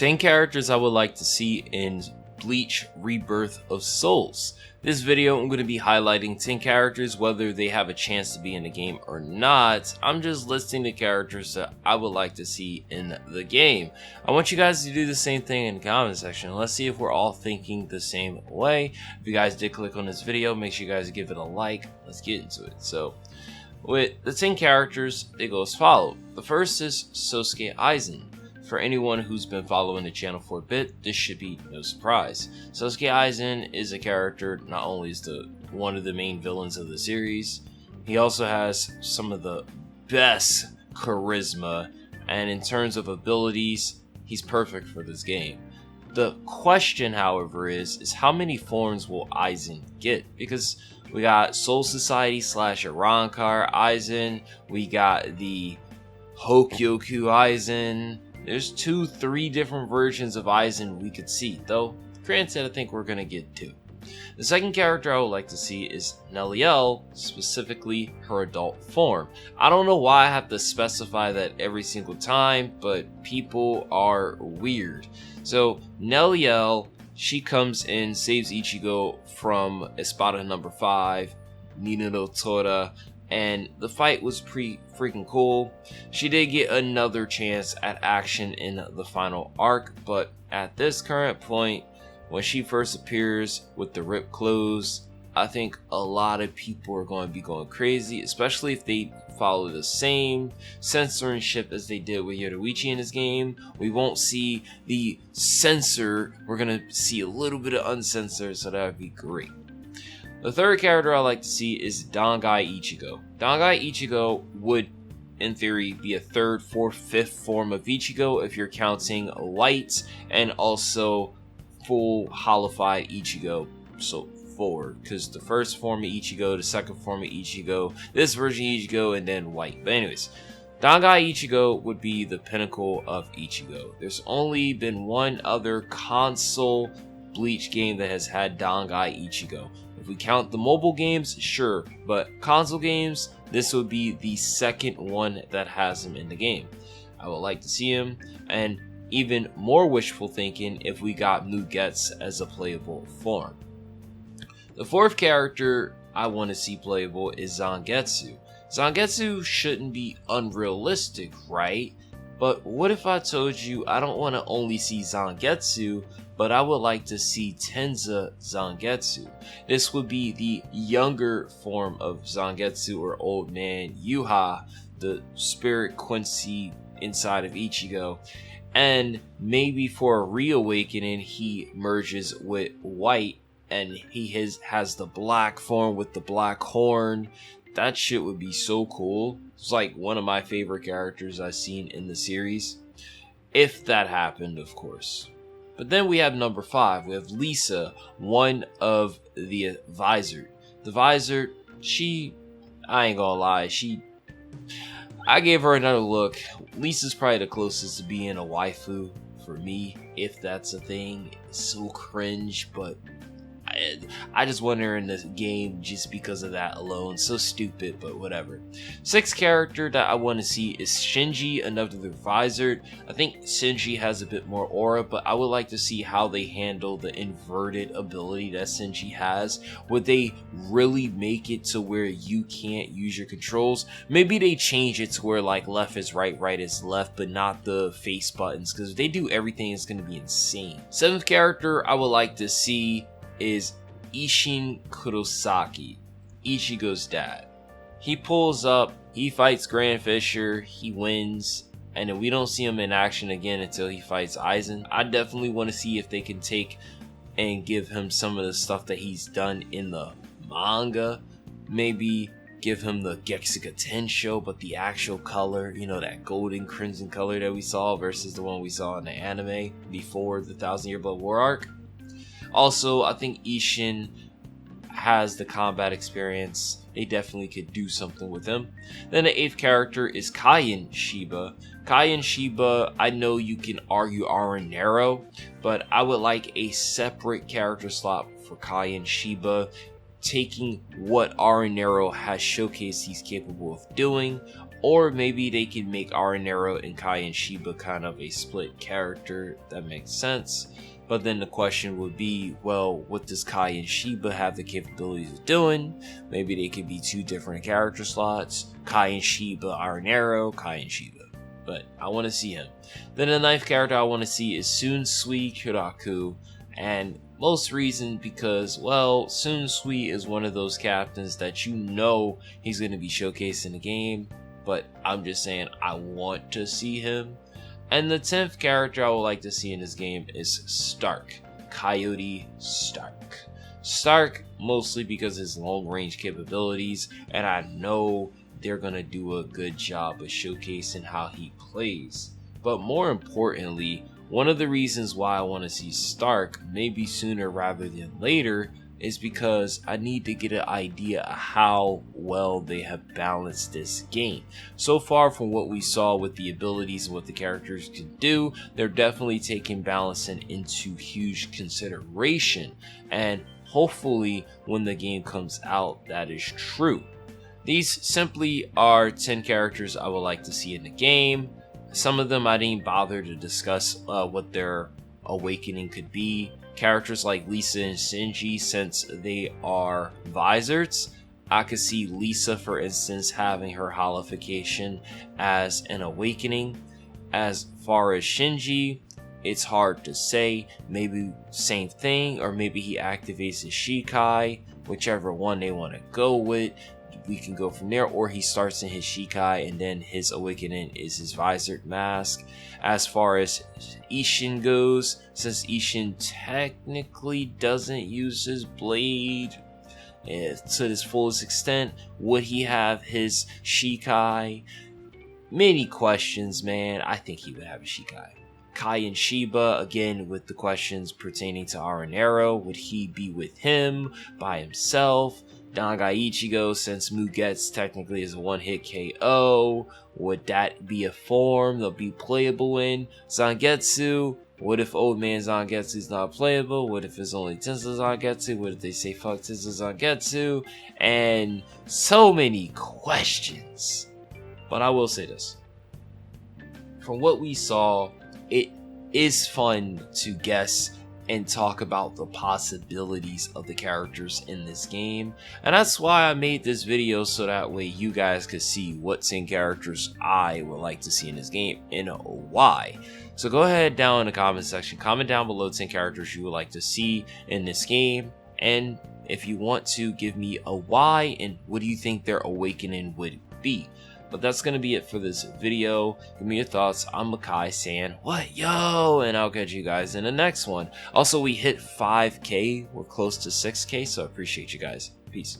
10 characters I would like to see in Bleach Rebirth of Souls. This video I'm going to be highlighting 10 characters, whether they have a chance to be in the game or not. I'm just listing the characters that I would like to see in the game. I want you guys to do the same thing in the comment section. Let's see if we're all thinking the same way. If you guys did click on this video, make sure you guys give it a like. Let's get into it. So with the 10 characters, it goes as follows. The first is Sosuke Aizen. For anyone who's been following the channel for a bit, this should be no surprise. Sosuke Aizen is a character, not only is one of the main villains of the series, he also has some of the best charisma, and in terms of abilities, he's perfect for this game. The question, however, is how many forms will Aizen get? Because we got Soul Society / Arrancar Aizen, we got the Hokyoku Aizen. There's 2-3 different versions of Aizen we could see, though granted I think we're gonna get 2. The second character I would like to see is Neliel, specifically her adult form. I don't know why I have to specify that every single time, but people are weird. So Neliel, she comes in, saves Ichigo from Espada number 5, Nina no Tora, and the fight was pretty freaking cool. She did get another chance at action in the final arc, but at this current point, when she first appears with the ripped clothes, I think a lot of people are going to be going crazy, especially if they follow the same censorship as they did with Yoruichi in this game. We won't see the censor, we're going to see a little bit of uncensored, so that would be great. The third character I like to see is Dangai Ichigo. Dangai Ichigo would, in theory, be a third, fourth, fifth form of Ichigo if you're counting light and also full holified Ichigo. So forward, because the first form of Ichigo, the second form of Ichigo, this version of Ichigo, and then white. But anyways, Dangai Ichigo would be the pinnacle of Ichigo. There's only been one other console Bleach game that has had Dangai Ichigo. If we count the mobile games, sure, but console games, this would be the second one that has him in the game. I would like to see him, and even more wishful thinking if we got Mugetsu as a playable form. The fourth character I want to see playable is Zangetsu. Zangetsu shouldn't be unrealistic, right? But what if I told you I don't want to only see Zangetsu, but I would like to see Tenza Zangetsu. This would be the younger form of Zangetsu, or Old Man Yuha, the spirit Quincy inside of Ichigo. And maybe for a reawakening, he merges with White, and he has the black form with the black horn. That shit would be so cool. It's like one of my favorite characters I've seen in the series. If that happened, of course. But then we have number 5. We have Lisa, one of the Visor. The Visor, I ain't gonna lie, I gave her another look. Lisa's probably the closest to being a waifu for me, if that's a thing. It's so cringe, but I just want her in this game just because of that alone. So stupid, but whatever. Sixth character that I want to see is Shinji, another Visor. I think Shinji has a bit more aura, but I would like to see how they handle the inverted ability that Shinji has. Would they really make it to where you can't use your controls? Maybe they change it to where like left is right, right is left, but not the face buttons, because if they do everything, it's going to be insane. Seventh character I would like to see is Isshin Kurosaki, Ichigo's dad. He pulls up, he fights Grand Fisher, he wins, and then we don't see him in action again until he fights Aizen. I definitely want to see if they can take and give him some of the stuff that he's done in the manga. Maybe give him the Getsuga Tensho, but the actual color, you know, that golden crimson color that we saw versus the one we saw in the anime before the 1000-Year Blood War arc. Also, I think Isshin has the combat experience. They definitely could do something with him. Then the 8th character is Kaien Shiba. Kaien Shiba, I know you can argue Arenero, but I would like a separate character slot for Kaien Shiba, taking what Arenero has showcased he's capable of doing, Or maybe they can make Aranero and Kai and Shiba kind of a split character. That makes sense. But then the question would be, well, what does Kai and Shiba have the capabilities of doing? Maybe they could be two different character slots. Kai and Shiba, Aranero, Kai and Shiba. But I want to see him. Then the 9th character I want to see is Sunsui Kiraku. And most reason because, well, Sunsui is one of those captains that you know he's going to be showcased in the game. But I'm just saying I want to see him. And the 10th character I would like to see in this game is Stark. Coyote Stark. Stark mostly because his long range capabilities, and I know they're going to do a good job of showcasing how he plays. But more importantly, one of the reasons why I want to see Stark maybe sooner rather than later is because I need to get an idea of how well they have balanced this game. So far from what we saw with the abilities and what the characters can do, they're definitely taking balancing into huge consideration, and hopefully when the game comes out that is true. These simply are 10 characters I would like to see in the game. Some of them I didn't bother to discuss what their awakening could be. Characters like Lisa and Shinji, since they are visors, I could see Lisa, for instance, having her holification as an awakening. As far as Shinji, it's hard to say. Maybe same thing, or maybe he activates his Shikai, whichever one they want to go with. We can go from there, or he starts in his Shikai and then his awakening is his visored mask. As far as Ishin goes, since Ishin technically doesn't use his blade to his fullest extent, would he have his Shikai? Many questions, man. I think he would have a Shikai. Kai and Shiba, again with the questions pertaining to Aranero, would he be with him by himself? Dangai Ichigo, since Mugetsu technically is a one-hit KO, would that be a form they'll be playable in? Zangetsu, what if old man Zangetsu is not playable? What if it's only Tensei Zangetsu? What if they say fuck Tensei Zangetsu? And so many questions. But I will say this. From what we saw, it is fun to guess and talk about the possibilities of the characters in this game, and that's why I made this video, so that way you guys could see what 10 characters I would like to see in this game and why. So go ahead down in the comment section, comment down below 10 characters you would like to see in this game, and if you want to give me a why and what do you think their awakening would be. But that's going to be it for this video. Give me your thoughts. I'm Makai saying, what yo? And I'll catch you guys in the next one. Also, we hit 5K. We're close to 6K, so I appreciate you guys. Peace.